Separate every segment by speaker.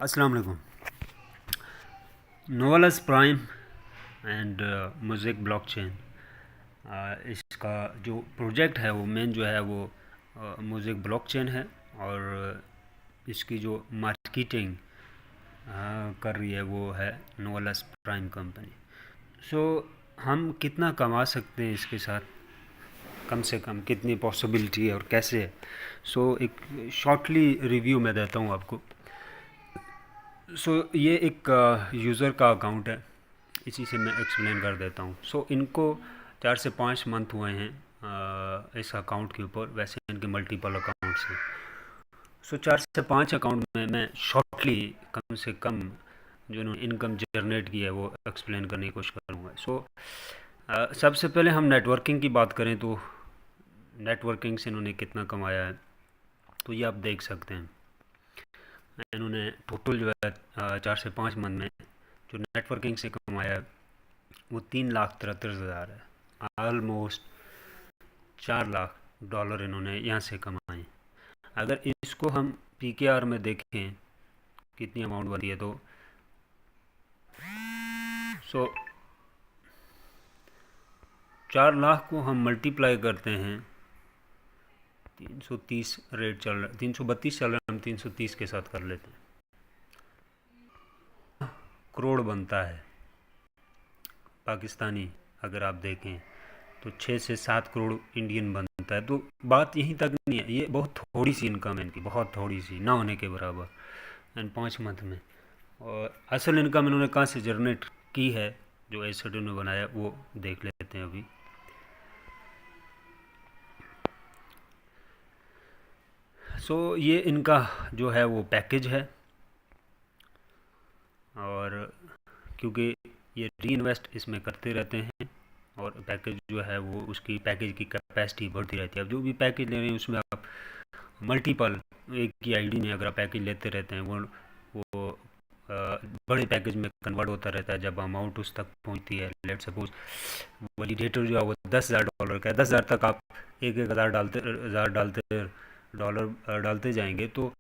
Speaker 1: अस्सलाम वालेकुम। नोवालस prime and music blockchain, इसका जो प्रोजेक्ट है वो मेन जो है वो म्यूज़िक ब्लॉकचेन है। और इसकी जो मार्केटिंग कर रही है वो है नोवालस प्राइम कंपनी। सो हम कितना कमा सकते हैं इसके साथ, कम से कम कितनी पॉसिबिलिटी है और कैसे है। एक शॉर्टली रिव्यू मैं देता हूँ आपको। ये एक यूज़र का अकाउंट है, इसी से मैं एक्सप्लेन कर देता हूँ। इनको 4 से 5 मंथ हुए हैं इस अकाउंट के ऊपर। वैसे इनके मल्टीपल अकाउंट्स हैं। 4 से 5 अकाउंट में मैं शॉर्टली कम से कम जो इन्होंने इनकम जनरेट की है वो एक्सप्लेन करने की कोशिश करूँगा। सबसे पहले हम नेटवर्किंग की बात करें तो नेटवर्किंग से इन्होंने कितना कमाया है तो ये आप देख सकते हैं। इन्होंने टोटल जो है 4 से 5 मंथ में जो नेटवर्किंग से कमाया है वो 3,73,000 है। ऑलमोस्ट $4 लाख इन्होंने यहाँ से कमाए। अगर इसको हम PKR में देखें कितनी अमाउंट बनती है तो सो 4 लाख को हम मल्टीप्लाई करते हैं, 330 रेट चल रहा है, 332 चल रहा है, हम 330 के साथ कर लेते हैं। करोड़ बनता है पाकिस्तानी। अगर आप देखें तो 6 से 7 करोड़ इंडियन बनता है। तो बात यहीं तक नहीं है, ये बहुत थोड़ी सी इनकम है इनकी, बहुत थोड़ी सी, ना होने के बराबर एंड 5 मंथ में। और असल इनकम इन्होंने कहाँ से जनरेट की है, जो एसेट इन्होंने बनाया वो देख लेते हैं अभी। ये इनका जो है वो पैकेज है। और क्योंकि ये री इन्वेस्ट इसमें करते रहते हैं और पैकेज जो है वो उसकी पैकेज की कैपेसिटी बढ़ती रहती है। अब जो भी पैकेज ले रहे हैं उसमें आप मल्टीपल, एक ही आईडी में अगर आप पैकेज लेते रहते हैं वो बड़े पैकेज में कन्वर्ट होता रहता है। जब अमाउंट उस तक पहुंचती है, लेट सपोज वैलिडेटर जो है वो $10,000 का है, 10,000 तक आप एक एक हज़ार डॉलर डालते जाएंगे तो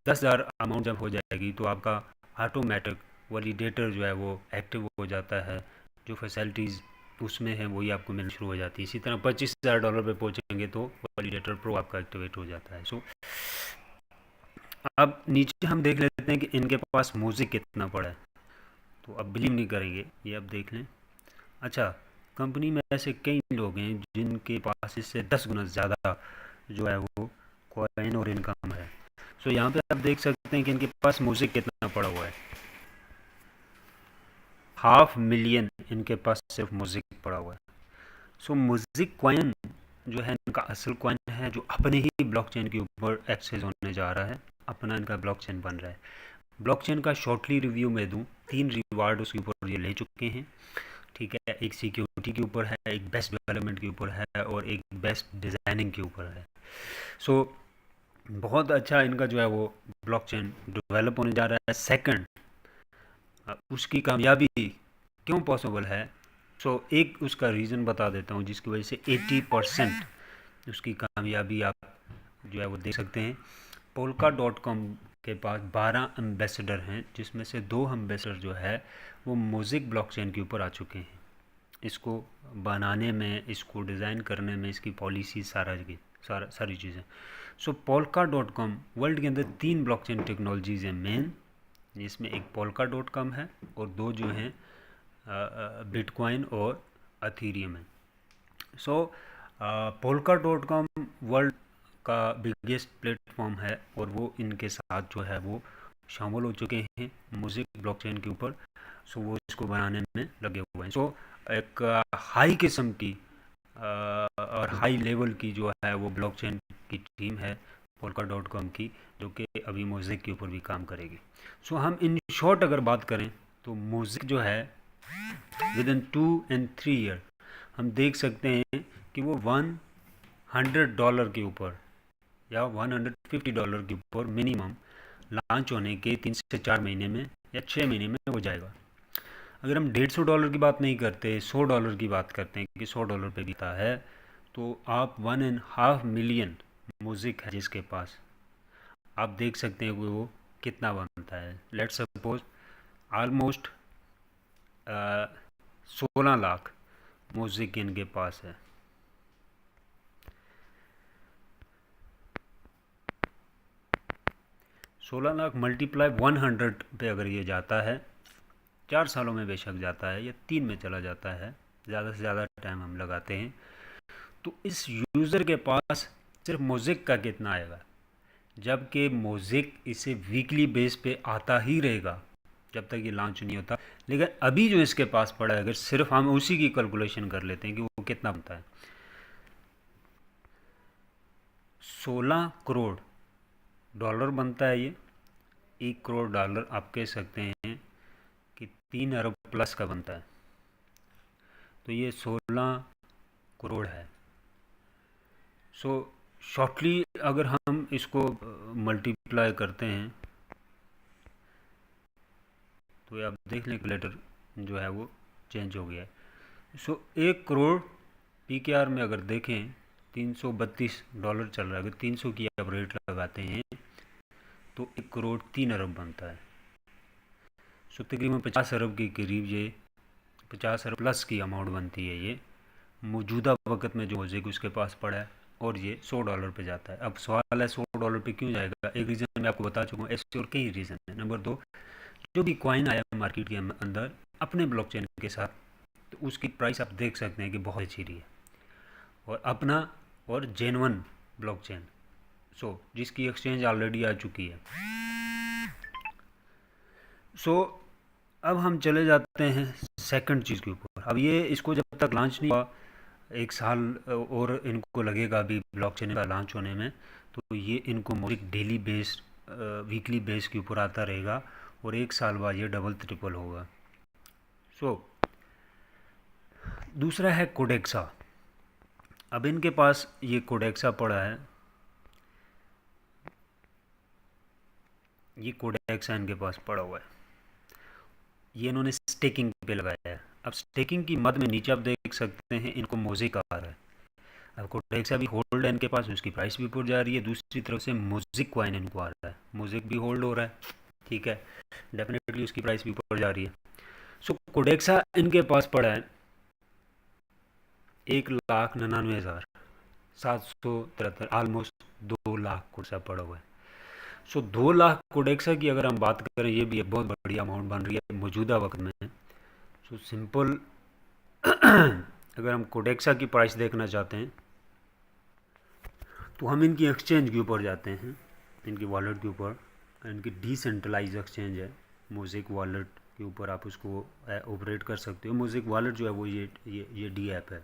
Speaker 1: 10,000 अमाउंट जब हो जाएगी तो आपका ऑटोमेटिक वैलिडेटर जो है वो एक्टिव हो जाता है। जो फैसिलिटीज़ उसमें है वही आपको मिलनी शुरू हो जाती है। इसी तरह $25,000 पे पहुंचेंगे तो वैलिडेटर प्रो आपका एक्टिवेट हो जाता है। अब नीचे हम देख लेते हैं कि इनके पास म्यूज़िक कितना पड़ा है। तो अब बिलीव नहीं करेंगे, ये अब देख लें। अच्छा, कंपनी में ऐसे कई लोग हैं जिनके पास इससे 10 गुना ज़्यादा जो है वो कॉइन और इनकम है। यहाँ पे आप देख सकते हैं कि इनके पास म्यूज़िक कितना पड़ा हुआ है। 500,000 इनके पास सिर्फ म्यूज़िक पड़ा हुआ है। म्यूज़िक कॉइन जो है इनका असल कॉइन है, जो अपने ही ब्लॉकचेन के ऊपर एक्सेस होने जा रहा है। अपना इनका ब्लॉकचेन बन रहा है। ब्लॉकचेन का शॉर्टली रिव्यू मैं दूं, 3 रिवार्ड उसके ऊपर ये ले चुके हैं। ठीक है, एक सिक्योरिटी के ऊपर है, एक बेस्ट डेवलपमेंट के ऊपर है और एक बेस्ट डिज़ाइनिंग के ऊपर है। सो बहुत अच्छा इनका जो है वो ब्लॉकचेन डेवलप होने जा रहा है। सेकंड, उसकी कामयाबी क्यों पॉसिबल है, एक उसका रीज़न बता देता हूँ जिसकी वजह से 80% उसकी कामयाबी आप जो है वो देख सकते हैं। Polka.com के पास 12 एम्बेसडर हैं, जिसमें से 2 एम्बेसडर जो है वो म्यूज़िक ब्लॉकचेन के ऊपर आ चुके हैं। इसको बनाने में, इसको डिज़ाइन करने में, इसकी पॉलिसी सारी चीज़ें। Polka.com वर्ल्ड के अंदर 3 ब्लॉकचेन टेक्नोलॉजीज़ हैं मेन, जिसमें एक Polka.com है और 2 जो हैं बिटकॉइन और अथीरियम है। Polka.com वर्ल्ड का बिगेस्ट प्लेटफॉर्म है और वो इनके साथ जो है वो शामिल हो चुके हैं म्यूज़िक ब्लॉकचेन के ऊपर। वो इसको बनाने में लगे हुए हैं। एक हाई किस्म की और हाई लेवल की जो है वो ब्लॉकचेन की टीम है Polka.com की, जो कि अभी म्यूज़िक के ऊपर भी काम करेगी। हम इन शॉर्ट अगर बात करें तो म्यूज़िक जो है विद इन 2 and 3 ईयर हम देख सकते हैं कि वो $100 के ऊपर या $150 के ऊपर मिनिमम लॉन्च होने के 3 से 4 महीने में या 6 महीने में हो जाएगा। अगर हम $150 की बात नहीं करते, $100 की बात करते हैं कि $100 पे बिकता है, तो आप 1.5 मिलियन म्यूज़िक है जिसके पास, आप देख सकते हैं कि वो कितना बनता है। Let's suppose almost 16 lakh music इनके पास है। सोलह लाख मल्टीप्लाई 100 पे अगर ये जाता है, 4 सालों में बेशक जाता है या 3 में चला जाता है, ज़्यादा से ज़्यादा टाइम हम लगाते हैं, तो इस यूज़र के पास सिर्फ म्यूज़िक का कितना आएगा, जबकि म्यूज़िक इसे वीकली बेस पे आता ही रहेगा जब तक ये लॉन्च नहीं होता। लेकिन अभी जो इसके पास पड़ा है, अगर सिर्फ हम उसी की कैलकुलेशन कर लेते हैं कि वो कितना बनता है, 16 करोड़ डॉलर बनता है ये। 1 करोड़ डॉलर आप कह सकते हैं कि 3 अरब प्लस का बनता है। तो ये 16 करोड़ है। सो शॉर्टली अगर हम इसको मल्टीप्लाई करते हैं तो ये आप देख लें कैलकुलेटर जो है वो चेंज हो गया है। सो 1 करोड़ PKR में अगर देखें $332 चल रहा है। अगर 300 की आप रेट लगाते हैं तो 1 करोड़ 3 अरब बनता है। सो तकरीबन 50 अरब के करीब ये 50 अरब प्लस की अमाउंट बनती है ये मौजूदा वक्त में जो म्यूज़िक उसके पास पड़ा है, और ये $100 पे जाता है। अब सवाल है $100 पे क्यों जाएगा। एक रीज़न मैं आपको बता चुका हूँ, ऐसे और कई रीज़न है। नंबर 2, जो भी कॉइन आया मार्केट के अंदर अपने ब्लॉकचेन के साथ, तो उसकी प्राइस आप देख सकते हैं कि बहुत अच्छी रही है, और अपना और जेन्युइन ब्लॉकचेन, सो जिसकी एक्सचेंज ऑलरेडी आ चुकी है। सो अब हम चले जाते हैं सेकंड चीज़ के ऊपर। अब ये इसको जब तक लॉन्च नहीं हुआ, 1 साल और इनको लगेगा अभी ब्लॉकचेन का लॉन्च होने में, तो ये इनको music daily based weekly base के ऊपर आता रहेगा, और 1 साल बाद ये डबल ट्रिपल होगा। सो दूसरा है कोडेक्सा। अब इनके पास ये कोडेक्सा पड़ा है, ये कोडेक्सा इनके पास पड़ा हुआ है। ये इन्होंने स्टेकिंग पे लगाया है। अब स्टेकिंग की मद में नीचे आप देख सकते हैं इनको म्यूजिक आ रहा है। अब कोडेक्सा भी होल्ड है इनके पास, उसकी प्राइस भी ऊपर जा रही है। दूसरी तरफ से म्यूजिक कॉइन इनको आ रहा है, म्यूजिक भी होल्ड हो रहा है, ठीक है, डेफिनेटली उसकी प्राइस भी ऊपर जा रही है। सो कोडेक्सा इनके पास पड़ा है 1,99,773, ऑलमोस्ट 2 लाख कोडेक्सा पड़ा हुआ है। सो 2 लाख कोडेक्सा की अगर हम बात करें, ये भी एक बहुत बड़ी अमाउंट बन रही है मौजूदा वक्त में। सो सिंपल अगर हम कोडेक्सा की प्राइस देखना चाहते हैं तो हम इनकी एक्सचेंज के ऊपर जाते हैं, इनकी वॉलेट के ऊपर। इनकी डिसेंट्रलाइज एक्सचेंज है, म्यूज़िक वॉलेट के ऊपर आप उसको ऑपरेट कर सकते हो। म्यूज़िक वॉलेट जो है वो ये डी ऐप है।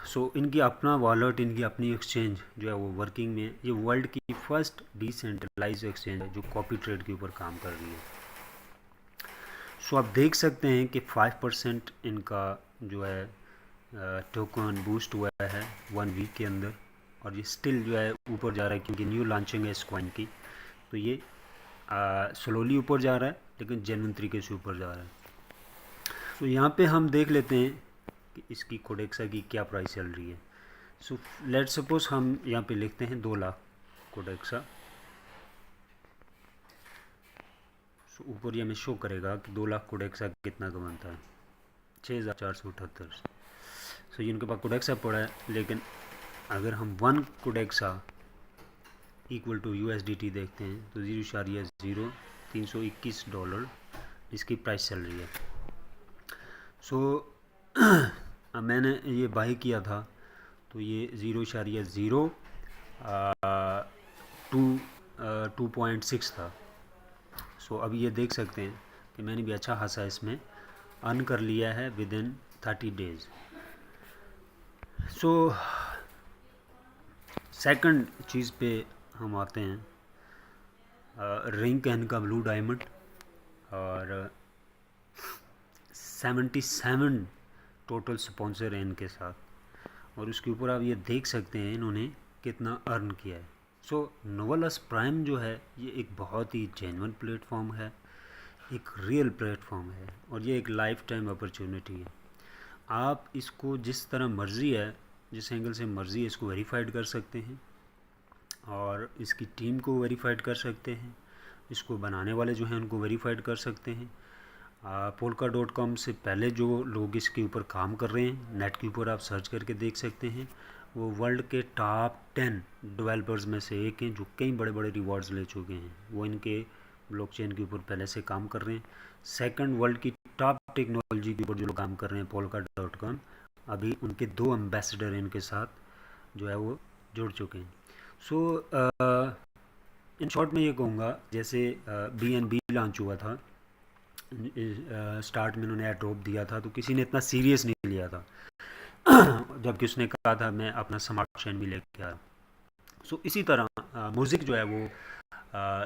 Speaker 1: सो इनकी अपना वॉलेट, इनकी अपनी एक्सचेंज जो है वो वर्किंग में। ये वर्ल्ड की फर्स्ट डिसेंट्रलाइज एक्सचेंज है जो कॉपी ट्रेड के ऊपर काम कर रही है। सो आप देख सकते हैं कि 5% इनका जो है टोकन बूस्ट हुआ है 1 वीक के अंदर, और ये स्टिल जो है ऊपर जा रहा है क्योंकि न्यू लॉन्चिंग है इस कॉइन की। तो ये स्लोली ऊपर जा रहा है लेकिन जेन्युइन तरीके से ऊपर जा रहा है। तो यहाँ पे हम देख लेते हैं कि इसकी कोडेक्सा की क्या प्राइस चल रही है। सो लेट्स सपोज हम यहाँ पे लिखते हैं 2 लाख कोडेक्सा। सो ऊपर ये हमें शो करेगा कि 2 लाख कोडेक्सा कितना का बनता है, 6,478। सो ये इनके पास कोडेक्सा पड़ा है, लेकिन अगर हम 1 कोडेक्सा इक्वल टू USDT देखते हैं तो 0.0321 इसकी प्राइस चल रही है। सो मैंने ये बाई किया था तो ये 2.6 था। सो अब ये देख सकते हैं कि मैंने भी अच्छा खासा इसमें अर्न कर लिया है within 30 days. So second चीज़ पे हम आते हैं, रिंग कैन का ब्लू डायमंड, और 77 टोटल स्पॉन्सर हैं इनके साथ, और उसके ऊपर आप ये देख सकते हैं इन्होंने कितना अर्न किया है। सो नोवेलस प्राइम जो है ये एक बहुत ही जेन्युइन प्लेटफॉर्म है, एक रियल प्लेटफॉर्म है, और ये एक लाइफ टाइम अपॉर्चुनिटी है। आप इसको जिस तरह मर्ज़ी है, जिस एंगल से मर्ज़ी इसको वेरीफाइड कर सकते हैं, और इसकी टीम को वेरीफाइड कर सकते हैं, इसको बनाने वाले जो हैं उनको वेरीफाइड कर सकते हैं। Polka.com से पहले जो लोग इसके ऊपर काम कर रहे हैं, नेट के ऊपर आप सर्च करके देख सकते हैं, वो वर्ल्ड के टॉप 10 डेवलपर्स में से एक हैं जो कई बड़े बड़े रिवॉर्ड्स ले चुके हैं। वो इनके ब्लॉकचेन के ऊपर पहले से काम कर रहे हैं। सेकंड, वर्ल्ड की टॉप टेक्नोलॉजी के ऊपर जो लोग काम कर रहे हैं Polka.com, अभी उनके 2 एम्बेसडर इनके साथ जो है वो जुड़ चुके हैं। सो इन शॉर्ट में ये कहूँगा, जैसे BNB लॉन्च हुआ था, स्टार्ट में उन्होंने एयर ड्रॉप दिया था तो किसी ने इतना सीरियस नहीं लिया था जबकि उसने कहा था मैं अपना स्मार्ट चेन भी लेके आ रहा हूँ। सो इसी तरह म्यूज़िक जो है वो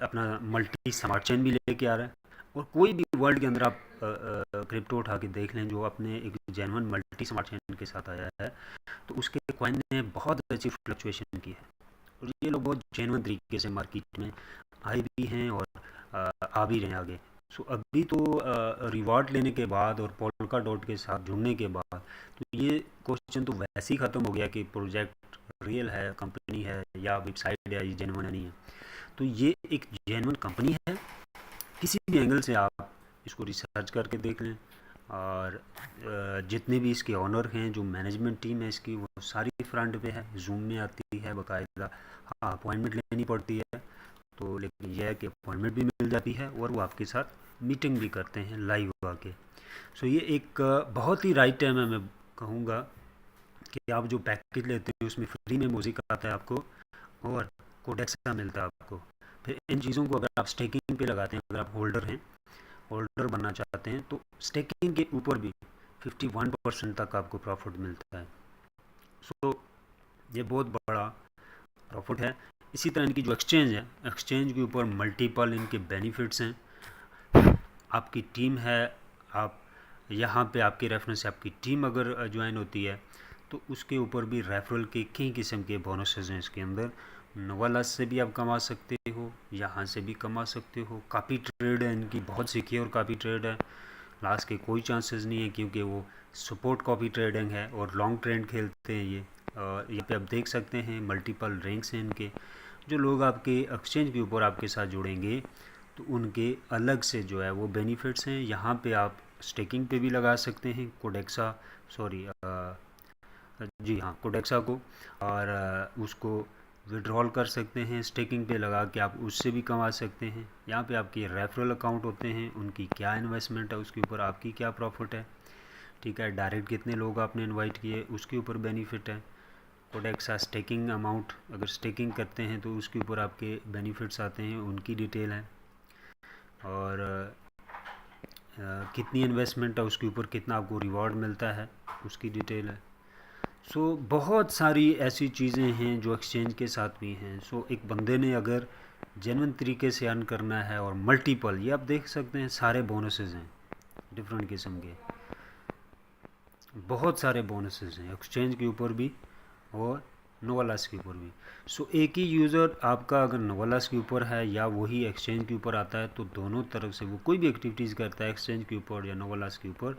Speaker 1: अपना मल्टी स्मार्ट चेन भी लेके आ रहा है। और कोई भी वर्ल्ड के अंदर आप क्रिप्टो उठा के देख लें जो अपने एक जेन्युइन मल्टी स्मार्ट चेन के साथ आया है, तो उसके कॉइन ने बहुत अच्छी फ्लक्चुएशन की है और ये लोग बहुत जेन्युइन तरीके से मार्केट में आए भी हैं और आ भी रहे हैं आगे। सो अभी तो रिवॉर्ड लेने के बाद और पोल्का डॉट के साथ जुड़ने के बाद तो ये क्वेश्चन तो वैसे ही ख़त्म हो गया कि प्रोजेक्ट रियल है, कंपनी है या वेबसाइट है, ये जेन्युइन नहीं है। तो ये एक जेन्युइन कंपनी है, किसी भी एंगल से आप इसको रिसर्च करके देख लें। और जितने भी इसके ऑनर हैं, जो मैनेजमेंट टीम है इसकी, वो सारी फ्रंट पे है, जूम में आती है बाकायदा। हाँ, अपॉइंटमेंट लेनी पड़ती है, तो लेकिन यह है कि अपॉइंटमेंट भी मिल जाती है और वो आपके साथ मीटिंग भी करते हैं लाइव आके। सो ये एक बहुत ही राइट टाइम है, मैं कहूँगा कि आप जो पैकेज लेते हैं उसमें फ्री में म्यूज़िक आता है आपको और कोडेक्सा मिलता है आपको। फिर इन चीज़ों को अगर आप स्टेकिंग पे लगाते हैं, अगर आप होल्डर हैं, होल्डर बनना चाहते हैं, तो स्टेकिंग के ऊपर भी 51% तक आपको प्रॉफिट मिलता है। सो ये बहुत बड़ा प्रॉफिट है। इसी तरह इनकी जो एक्सचेंज है, एक्सचेंज के ऊपर मल्टीपल इनके बेनिफिट्स हैं। आपकी टीम है, आप यहाँ पे आपके रेफरेंस से आपकी टीम अगर ज्वाइन होती है तो उसके ऊपर भी रेफरल के कई किस्म के बोनसेस हैं इसके अंदर। नोवालास से भी आप कमा सकते हो, यहाँ से भी कमा सकते हो। काफ़ी ट्रेड है इनकी, बहुत सिक्योर काफ़ी ट्रेड है, लॉस के कोई चांसेस नहीं है क्योंकि वो सपोर्ट कॉपी ट्रेडिंग है और लॉन्ग ट्रेंड खेलते हैं ये। और यहाँ पे आप देख सकते हैं मल्टीपल रैंक्स हैं इनके। जो लोग आपके एक्सचेंज के ऊपर आपके साथ जुड़ेंगे तो उनके अलग से जो है वो बेनिफिट्स हैं। यहाँ पे आप स्टेकिंग पे भी लगा सकते हैं कोडेक्सा, सॉरी जी हाँ, कोडेक्सा को, और उसको विड्रॉल कर सकते हैं, स्टेकिंग पे लगा के आप उससे भी कमा सकते हैं। यहाँ पे आपके रेफरल अकाउंट होते हैं, उनकी क्या इन्वेस्टमेंट है उसके ऊपर आपकी क्या प्रॉफिट है, ठीक है। डायरेक्ट कितने लोग आपने इनवाइट किए उसके ऊपर बेनिफिट है। कोडेक्सा स्टेकिंग अमाउंट, अगर स्टेकिंग करते हैं तो उसके ऊपर आपके बेनिफिट्स आते हैं, उनकी डिटेल है। और कितनी इन्वेस्टमेंट है उसके ऊपर कितना आपको रिवॉर्ड मिलता है उसकी डिटेल है। सो बहुत सारी ऐसी चीज़ें हैं जो एक्सचेंज के साथ भी हैं। सो एक बंदे ने अगर जेन्युइन तरीके से अर्न करना है और मल्टीपल, ये आप देख सकते हैं सारे बोनसेस हैं डिफरेंट किस्म के, बहुत सारे बोनसेस हैं एक्सचेंज के ऊपर भी और नोवालास के ऊपर भी। सो एक ही यूज़र आपका अगर नोवालास के ऊपर है या वही एक्सचेंज के ऊपर आता है तो दोनों तरफ से वो कोई भी एक्टिविटीज़ करता है एक्सचेंज के ऊपर या नोवालास के ऊपर,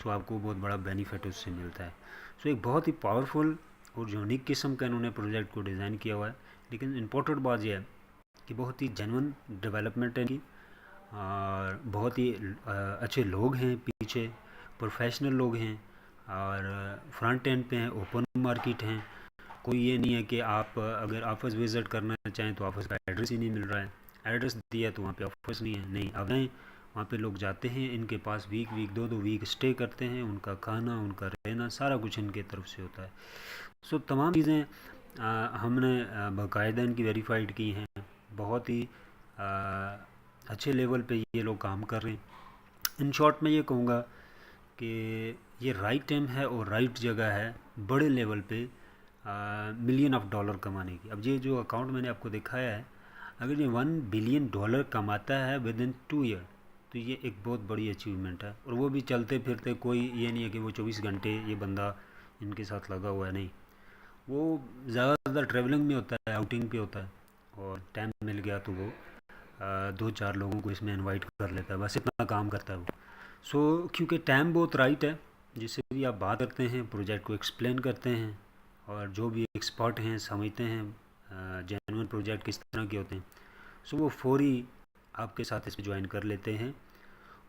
Speaker 1: सो आपको बहुत बड़ा बेनिफिट उससे मिलता है। सो एक बहुत ही पावरफुल और यूनिक किस्म का इन्होंने प्रोजेक्ट को डिज़ाइन किया हुआ है। लेकिन इम्पोर्टेंट बात यह है कि बहुत ही जेन्युइन डेवलपमेंट है इनकी और बहुत ही अच्छे लोग हैं पीछे, प्रोफेशनल लोग हैं और फ्रंट एंड पे हैं, ओपन मार्केट हैं। कोई ये नहीं है कि आप अगर ऑफिस विज़िट करना चाहें तो ऑफिस का एड्रेस ही नहीं मिल रहा है, एड्रेस दिया तो वहाँ पे ऑफिस नहीं है, नहीं अब नहीं, वहाँ पे लोग जाते हैं, इनके पास वीक वीक 2-2 वीक स्टे करते हैं, उनका खाना उनका रहना सारा कुछ इनके तरफ से होता है। सो तमाम चीज़ें हमने बाकायदा इनकी वेरीफाइड की हैं। बहुत ही अच्छे लेवल पे ये लोग काम कर रहे हैं। इन शॉर्ट मैं ये कहूँगा कि ये राइट टाइम है और राइट जगह है बड़े लेवल पे मिलियन ऑफ डॉलर कमाने की। अब ये जो अकाउंट मैंने आपको दिखाया है, अगर ये $1 बिलियन कमाता है विद इन 2 ईयर तो ये एक बहुत बड़ी अचीवमेंट है। और वो भी चलते फिरते, कोई ये नहीं है कि वो 24 घंटे ये बंदा इनके साथ लगा हुआ है, नहीं, वो ज़्यादातर ट्रैवलिंग में होता है, आउटिंग पे होता है और टाइम मिल गया तो वो 2-4 लोगों को इसमें इनवाइट कर लेता है, बस इतना काम करता है वो। सो क्योंकि टाइम बहुत राइट है, जिससे भी आप बात करते हैं प्रोजेक्ट को एक्सप्लेन करते हैं और जो भी एक्सपर्ट हैं समझते हैं जेन्युइन प्रोजेक्ट किस तरह के होते हैं, सो वो फौरी आपके साथ इस पे ज्वाइन कर लेते हैं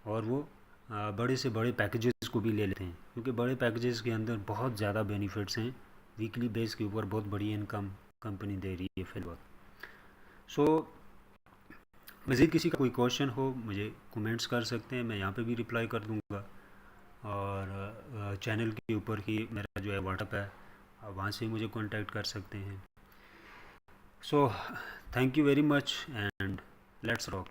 Speaker 1: और वो बड़े से बड़े पैकेजेस को भी ले लेते हैं, क्योंकि बड़े पैकेजेस के अंदर बहुत ज़्यादा बेनिफिट्स हैं, वीकली बेस के ऊपर बहुत बड़ी इनकम कंपनी दे रही है फिलहाल। सो मज़ीद किसी का कोई क्वेश्चन हो मुझे कमेंट्स कर सकते हैं, मैं यहाँ पे भी रिप्लाई कर दूँगा। और चैनल के ऊपर ही मेरा जो है व्हाट्सएप है, आप वहाँ से मुझे कांटेक्ट कर सकते हैं। So thank you very much and let's rock.